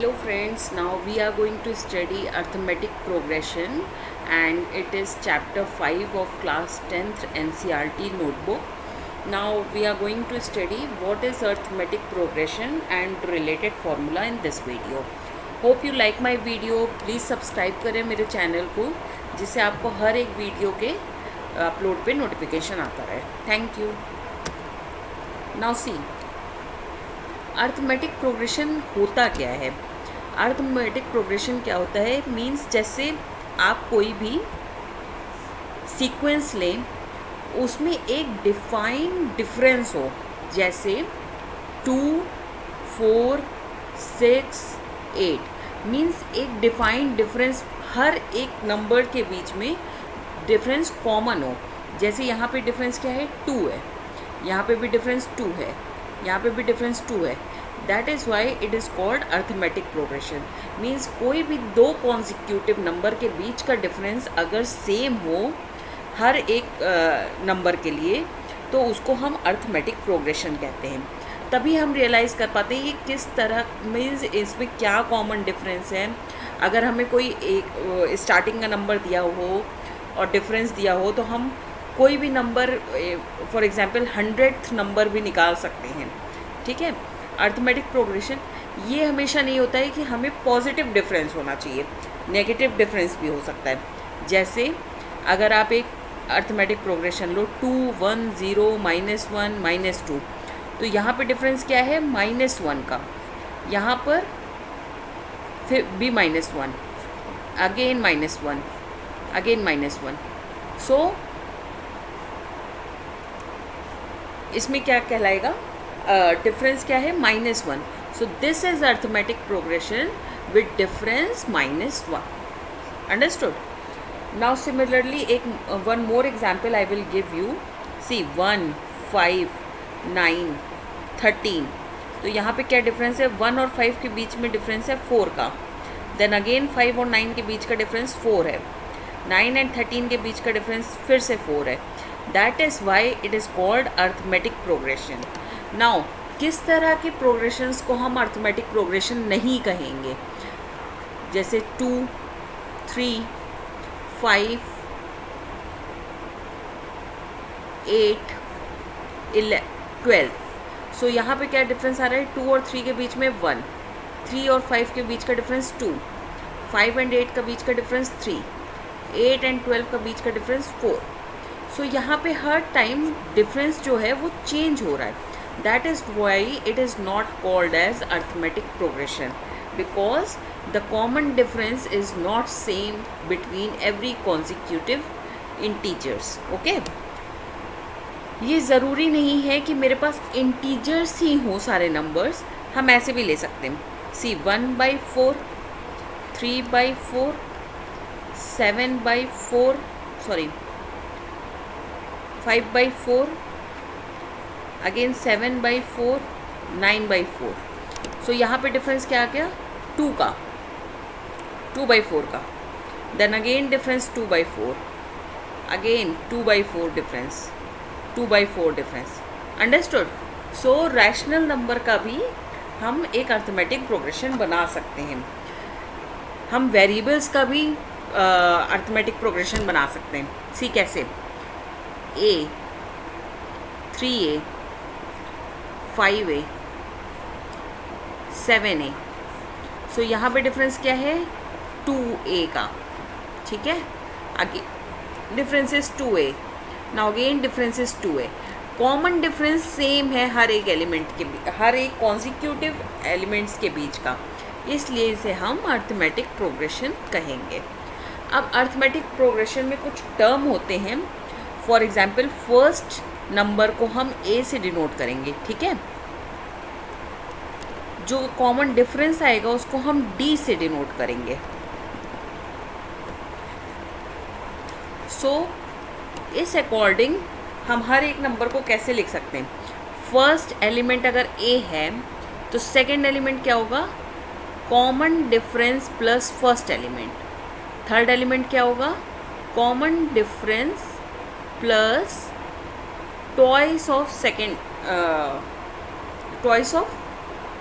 Hello friends, now we are going to study arithmetic progression and it is chapter 5 of class 10th NCERT notebook. Now we are going to study what is arithmetic progression and related formula in this video. Hope you like my video. Please subscribe करें मेरे channel को जिससे आपको हर एक video के upload पे notification आता रहे. Thank you. Now see, arithmetic progression होता क्या है. अर्थमेटिक प्रोग्रेशन क्या होता है मीन्स जैसे आप कोई भी सीक्वेंस लें उसमें एक डिफाइंड डिफरेंस हो, जैसे 2, 4, 6, 8 मीन्स एक डिफाइंड डिफरेंस, हर एक नंबर के बीच में डिफरेंस कॉमन हो. जैसे यहाँ पे डिफरेंस क्या है, 2 है, यहाँ पे भी डिफरेंस 2 है, यहाँ पे भी डिफरेंस 2 है. That is why it is called arithmetic progression. Means कोई भी दो कॉन्सिक्यूटिव नंबर के बीच का डिफरेंस अगर सेम हो हर एक नंबर के लिए तो उसको हम अर्थमेटिक प्रोग्रेशन कहते हैं. तभी हम रियलाइज़ कर पाते हैं कि किस तरह मीन्स इसमें क्या कॉमन डिफरेंस है. अगर हमें कोई एक स्टार्टिंग का नंबर दिया हो और डिफरेंस दिया हो तो हम कोई भी number for example 100th number भी निकाल सकते हैं. ठीक है. अर्थमेटिक प्रोग्रेशन ये हमेशा नहीं होता है कि हमें पॉजिटिव डिफरेंस होना चाहिए, नेगेटिव डिफरेंस भी हो सकता है. जैसे अगर आप एक अर्थमेटिक प्रोग्रेशन लो 2, 1, 0, -1, -2, तो यहाँ पे डिफरेंस क्या है, -1 का. यहाँ पर फिर भी -1, अगेन -1, अगेन -1. सो इसमें क्या कहलाएगा, डिफरेंस क्या है, -1. So this is arithmetic progression with difference -1. Understood. Now similarly एक one more example I will give you. See 1, 5, 9, 13. तो यहाँ पे क्या डिफरेंस है, 1 और 5 के बीच में डिफरेंस है 4 का. देन अगेन 5 और 9 के बीच का डिफरेंस 4 है. 9 एंड 13 के बीच का डिफरेंस फिर से 4 है. That is why it is called arithmetic progression. Now किस तरह के प्रोग्रेशंस को हम अर्थमेटिक प्रोग्रेशन नहीं कहेंगे, जैसे 2, 3, 5, 8, 12. सो यहाँ पे क्या डिफरेंस आ रहा है, 2 और 3 के बीच में 1, 3 और 5 के बीच का डिफरेंस 2, 5 एंड 8 का बीच का डिफरेंस 3, 8 एंड 12 का बीच का डिफरेंस 4. सो यहाँ पे हर टाइम डिफरेंस जो है वो चेंज हो रहा है. That is why it is not called as arithmetic progression, because the common difference is not same between every consecutive integers. Okay? ये ज़रूरी नहीं है कि मेरे पास इंटीजर्स ही हों सारे नंबर्स, हम ऐसे भी ले सकते हैं. सी 1/4, 3/4, 7/4, सॉरी 5/4, अगेन 7/4, 9/4. सो यहाँ पे डिफरेंस क्या आ गया, 2 का, 2/4 का. Then again difference 2/4, again 2/4 difference, 2/4 difference. Understood. So rational number का भी हम एक अर्थमेटिक प्रोग्रेशन बना सकते हैं. हम वेरिएबल्स का भी अर्थमेटिक प्रोग्रेशन बना सकते हैं. सी कैसे, A, 3A, 5A, 7A. सो यहाँ पे डिफरेंस क्या है, 2A का. ठीक है. Again difference is 2A. Now again difference is 2A. Common difference same है हर एक एलिमेंट के बीच, हर एक कॉन्सिक्यूटिव एलिमेंट्स के बीच का, इसलिए इसे हम अर्थमेटिक प्रोग्रेशन कहेंगे. अब अर्थमेटिक प्रोग्रेशन में कुछ टर्म होते हैं. फॉर एग्जाम्पल फर्स्ट नंबर को हम A से डिनोट करेंगे. ठीक है. जो कॉमन डिफरेंस आएगा उसको हम D से डिनोट करेंगे. सो इस अकॉर्डिंग हम हर एक नंबर को कैसे लिख सकते हैं. फर्स्ट एलिमेंट अगर A है तो सेकंड एलिमेंट क्या होगा, common difference plus first element. Third element क्या होगा, common difference plus twice of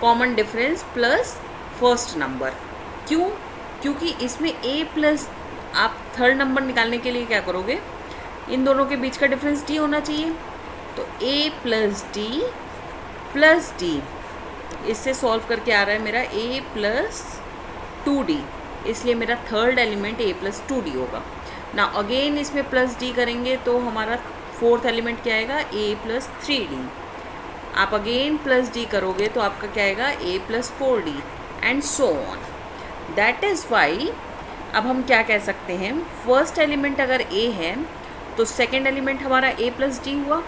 common difference plus first number. क्यों? क्योंकि इसमें a प्लस, आप थर्ड नंबर निकालने के लिए क्या करोगे, इन दोनों के बीच का डिफरेंस d होना चाहिए। तो a प्लस डी, इससे सॉल्व करके आ रहा है मेरा a प्लस 2d, इसलिए मेरा third element a plus 2d होगा ना। अगेन इसमें प्लस d करेंगे तो हमारा फोर्थ एलिमेंट क्या आएगा, a प्लस 3d। आप अगेन प्लस d करोगे तो आपका क्या आएगा, a plus 4d and so on. That is Y अब हम क्या कह सकते हैं, फर्स्ट एलिमेंट अगर a है तो सेकेंड एलिमेंट हमारा a प्लस डी हुआ,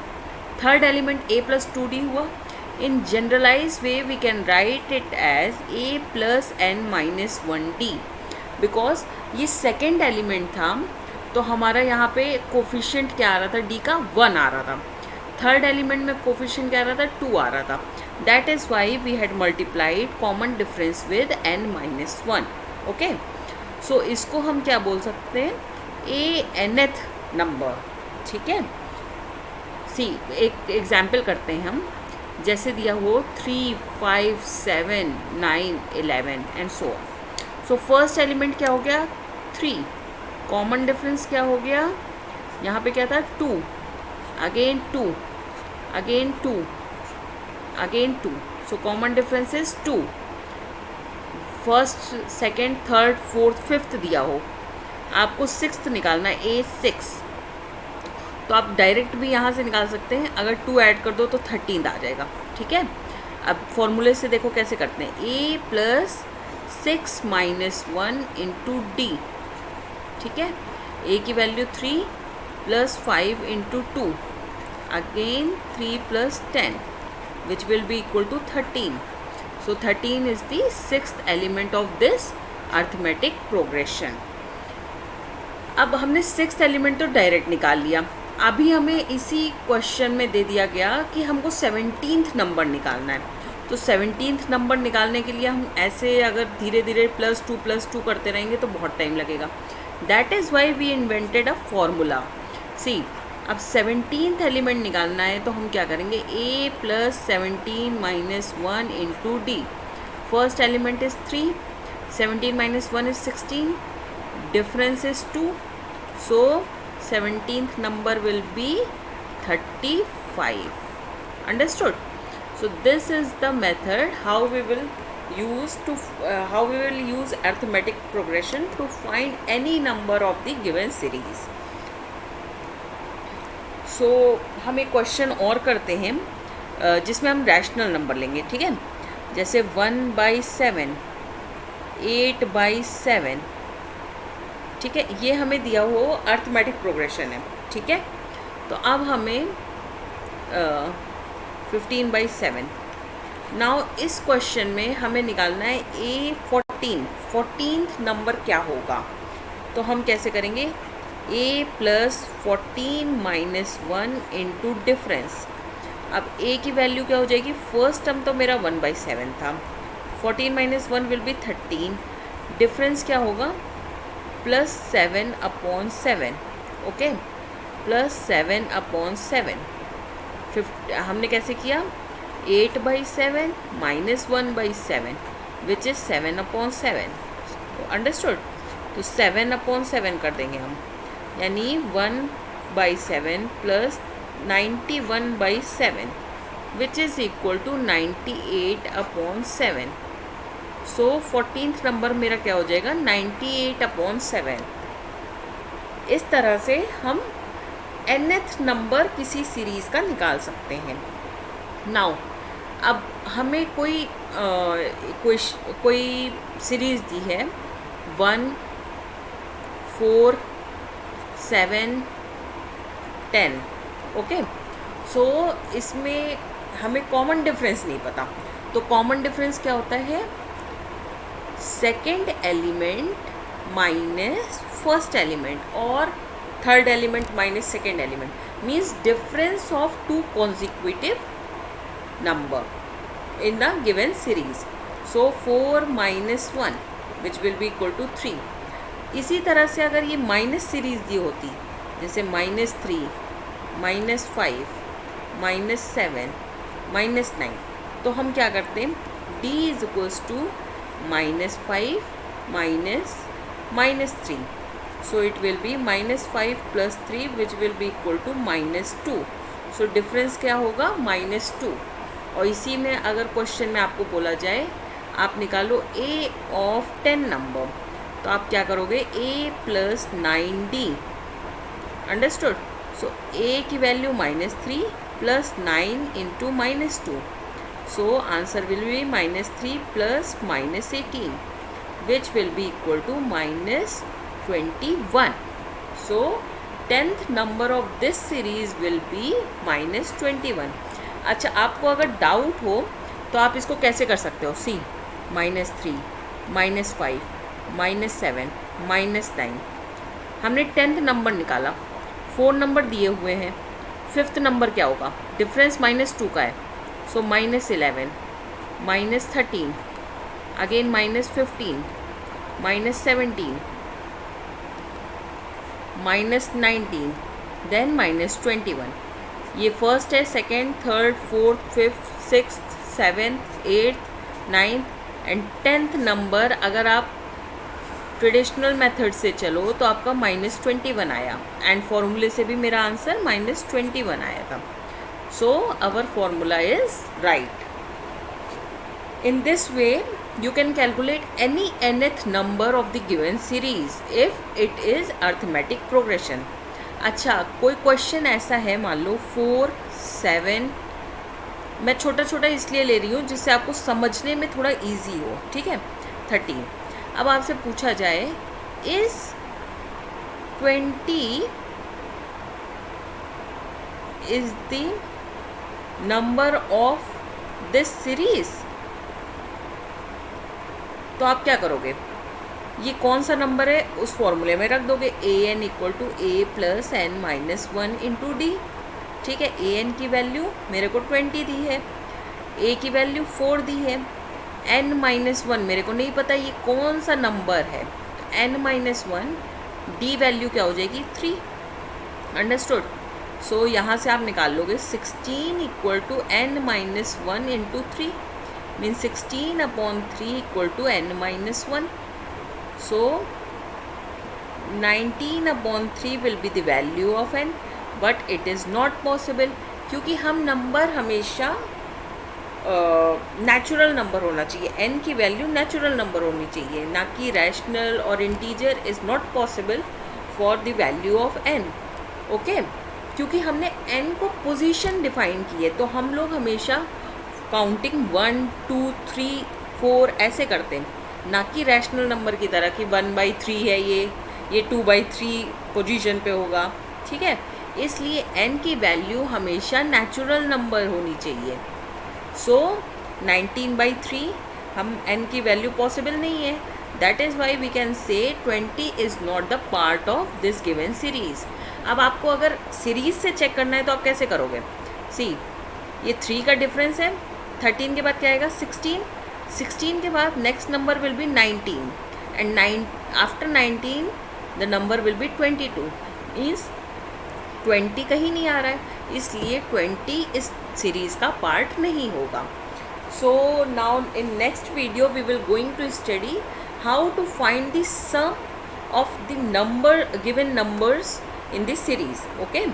third element a plus 2d हुआ। In generalise way we can write it as a plus n minus 1d, because ये सेकेंड एलिमेंट था तो हमारा यहाँ पे कोफिशिएंट क्या आ रहा था, d का 1 आ रहा था। थर्ड एलिमेंट में कोफिशिएंट क्या आ रहा था, 2 आ रहा था। That is why we had multiplied common difference with n minus 1। Okay, so इसको हम क्या बोल सकते हैं, a nth नंबर। ठीक है, सी एक एग्जाम्पल करते हैं हम, जैसे दिया हो 3, 5, 7, 9, 11 and so on. So first element क्या हो गया, 3, कॉमन डिफरेंस क्या हो गया, यहाँ पे क्या था 2, again 2, again 2, again 2, so common difference is 2। First, second, third, fourth, fifth दिया हो, आपको सिक्स्थ निकालना है, A6, तो आप डायरेक्ट भी यहाँ से निकाल सकते हैं। अगर 2 ऐड कर दो तो 13 आ जाएगा। ठीक है, अब फॉर्मूले से देखो कैसे करते हैं, a plus 6 minus 1 into D. ठीक है, a की value 3 plus 5 into 2, again 3 plus 10 which will be equal to 13। So 13 is the sixth element of this arithmetic progression. अब हमने सिक्स्थ एलिमेंट तो डायरेक्ट निकाल लिया। अभी हमें इसी क्वेश्चन में दे दिया गया कि हमको 17th नंबर निकालना है। तो 17th नंबर निकालने के लिए हम ऐसे अगर धीरे धीरे प्लस टू करते रहेंगे तो बहुत टाइम लगेगा। That is why we invented a formula. See, अब 17th एलिमेंट निकालना है तो हम क्या करेंगे, a plus 17 minus 1 into D. First element is 3, 17 minus 1 is 16, difference is 2, so 17th number will be 35. Understood? So this is the method how we will use arithmetic progression to find any number of the given series. So हम एक question और करते हैं जिसमें हम rational number लेंगे। ठीक है, जैसे 1/7, 8/7। ठीक है, ये हमें दिया हो अर्थमेटिक प्रोग्रेशन है। ठीक है, तो अब हमें 15/7। नाउ इस क्वेश्चन में हमें निकालना है A14th नंबर क्या होगा। तो हम कैसे करेंगे, a plus 14 minus 1 into difference. अब a की वैल्यू क्या हो जाएगी, फर्स्ट टर्म तो मेरा 1/7 था, 14 माइनस 1 विल बी 13, डिफरेंस क्या होगा, प्लस 7/7। Okay, plus 7/7। हमने कैसे किया, 8/7 माइनस 1/7 विच इज़ 7/7। अंडरस्टूड? तो 7/7 कर देंगे हम, यानी 1/7 plus 91/7 which is equal to 98/7। So 14th number मेरा क्या हो जाएगा, 98/7। इस तरह से हम nth नंबर किसी सीरीज़ का निकाल सकते हैं। नाउ अब हमें कोई सीरीज़ दी है 1, 4, 7, 10। ओके, सो इसमें हमें कॉमन डिफरेंस नहीं पता। तो कॉमन डिफरेंस क्या होता है, second element minus first element और third element minus second element, means difference of 2 consecutive number in the given series. So 4 minus 1 which will be equal to 3. इसी तरह से अगर ये माइनस सीरीज दी होती, जैसे -3, -5, -7, -9, तो हम क्या करते हैं, d is equals to -5 minus 3. So it will be -5 plus 3 which will be equal to -2. So difference क्या होगा? -2. और इसी में अगर क्वेश्चन में आपको बोला जाए आप निकालो a ऑफ 10 नंबर, तो आप क्या करोगे? a plus 9d. Understood? So a की value -3 plus 9 into -2. So answer will be -3 plus -18 which will be equal to -21. So 10th number of this series will be -21. अच्छा, आपको अगर डाउट हो तो आप इसको कैसे कर सकते हो? सी -3 -5 -7 -9. हमने 10th नंबर निकाला, 4 नंबर दिए हुए हैं, 5th नंबर क्या होगा? डिफरेंस -2 का है, सो -11 -13 अगेन -15 -17 -19 देन -21. ये फर्स्ट है, second, third, fourth, fifth, sixth, seventh, eighth, ninth and 10th number अगर आप ट्रेडिशनल मेथड से चलो तो आपका -21 आया, एंड फॉर्मूले से भी मेरा आंसर -21 आया था. So our formula is right. In this way you can calculate any nth number of the given series if it is arithmetic progression. अच्छा, कोई क्वेश्चन ऐसा है, मान लो 4 7, मैं छोटा छोटा इसलिए ले रही हूँ जिससे आपको समझने में थोड़ा इजी हो, ठीक है. 13. अब आपसे पूछा जाए इस 20 is the number of this series, तो आप क्या करोगे? ये कौन सा नंबर है उस फॉर्मूले में रख दोगे. an equal to a plus n minus 1 into D. ठीक है, an की वैल्यू मेरे को 20 दी है, a की वैल्यू 4 दी है, n माइनस 1 मेरे को नहीं पता ये कौन सा नंबर है, n माइनस 1, d वैल्यू क्या हो जाएगी? 3. अंडरस्टूड? सो यहाँ से आप निकाल लोगे 16 equal to n minus 1 into 3 mean 16 upon 3 equal to n minus 1. So 19 upon 3 will be the value of n, but it is not possible क्योंकि हम नंबर हमेशा नेचुरल नंबर होना चाहिए, n की वैल्यू नेचुरल नंबर होनी चाहिए, ना कि रैशनल और integer is not possible for the value of n. Okay, क्योंकि हमने n को पोजीशन डिफाइन की है, तो हम लोग हमेशा काउंटिंग 1 2 3 4 ऐसे करते हैं, ना कि रैशनल नंबर की तरह कि 1/3 है, ये 2/3 पोजीशन पे होगा. ठीक है, इसलिए n की वैल्यू हमेशा नेचुरल नंबर होनी चाहिए. सो 19/3 हम n की वैल्यू पॉसिबल नहीं है. That is why we can say 20 is not the part of this given series. अब आपको अगर सीरीज़ से चेक करना है तो आप कैसे करोगे? सी, ये 3 का डिफरेंस है, 13 के बाद क्या आएगा? 16. 16 के बाद next number will be 19 and after 19 the number will be 22. Means 20 कहीं नहीं आ रहा है, इसलिए 20 इस सीरीज़ का पार्ट नहीं होगा. So now in next video we will going to study how to find the sum of the given numbers in this series. Okay,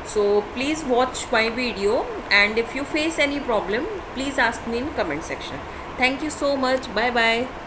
so please watch my video, and if you face any problem please ask me in comment section. Thank you so much. Bye bye.